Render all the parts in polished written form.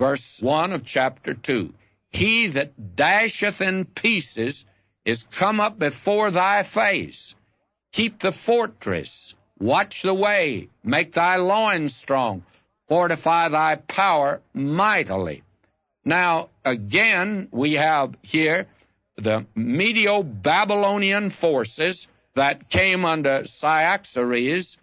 verse 1 of chapter 2. He that dasheth in pieces is come up before thy face. Keep the fortress, watch the way, make thy loins strong, fortify thy power mightily. Now, again, we have here the Medo-Babylonian forces that came under Cyaxares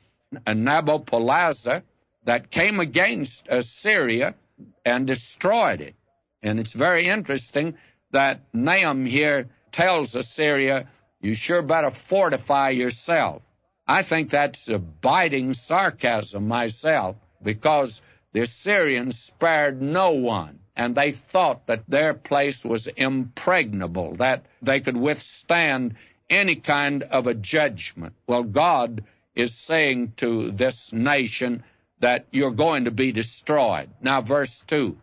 and Nabopolassar that came against Assyria and destroyed it. And it's very interesting that Nahum here tells Assyria, you sure better fortify yourself. I think that's a biting sarcasm myself, because the Assyrians spared no one, and they thought that their place was impregnable, that they could withstand any kind of a judgment. Well, God is saying to this nation that you're going to be destroyed. Now, verse 2,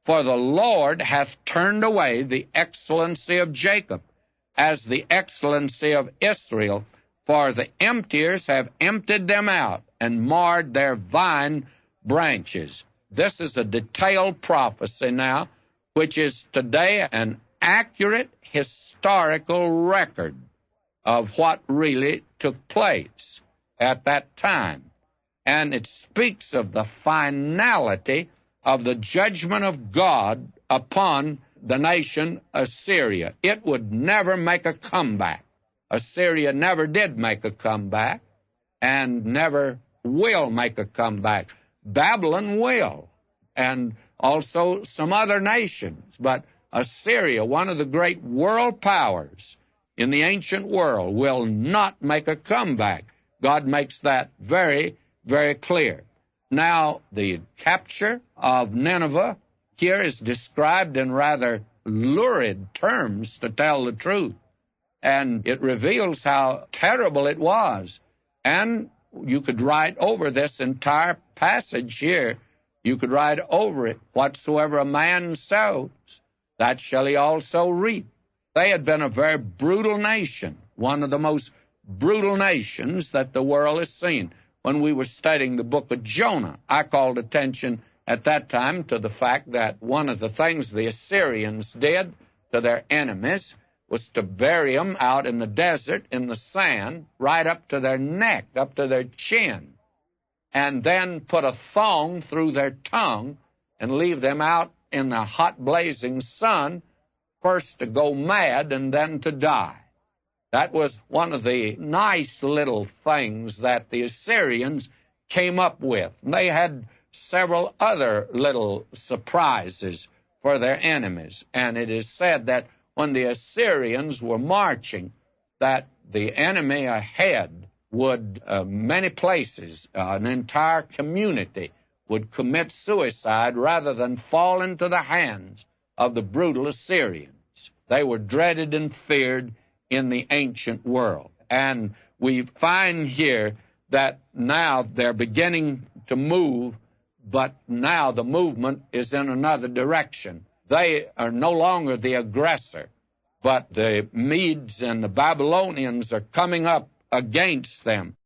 for the Lord hath turned away the excellency of Jacob, as the excellency of Israel, for the emptiers have emptied them out, and marred their vine branches. This is a detailed prophecy now, which is today an accurate historical record of what really took place at that time. And it speaks of the finality of the judgment of God upon the nation Assyria. It would never make a comeback. Assyria never did make a comeback and never will make a comeback. Babylon will, and also some other nations. But Assyria, one of the great world powers in the ancient world, will not make a comeback. God makes that very, very clear. Now, the capture of Nineveh here is described in rather lurid terms, to tell the truth. And it reveals how terrible it was. And you could write over this entire passage here. You could write over it, whatsoever a man sows, that shall he also reap. They had been a very brutal nation, one of the most brutal nations that the world has seen. When we were studying the book of Jonah, I called attention at that time to the fact that one of the things the Assyrians did to their enemies was to bury them out in the desert in the sand right up to their neck, up to their chin, and then put a thong through their tongue and leave them out in the hot blazing sun, first to go mad and then to die. That was one of the nice little things that the Assyrians came up with. They had several other little surprises for their enemies, and it is said that when the Assyrians were marching, that the enemy ahead would, many places, an entire community would commit suicide rather than fall into the hands of the brutal Assyrians. They were dreaded and feared in the ancient world. And we find here that now they're beginning to move, but now the movement is in another direction. They are no longer the aggressor, but the Medes and the Babylonians are coming up against them.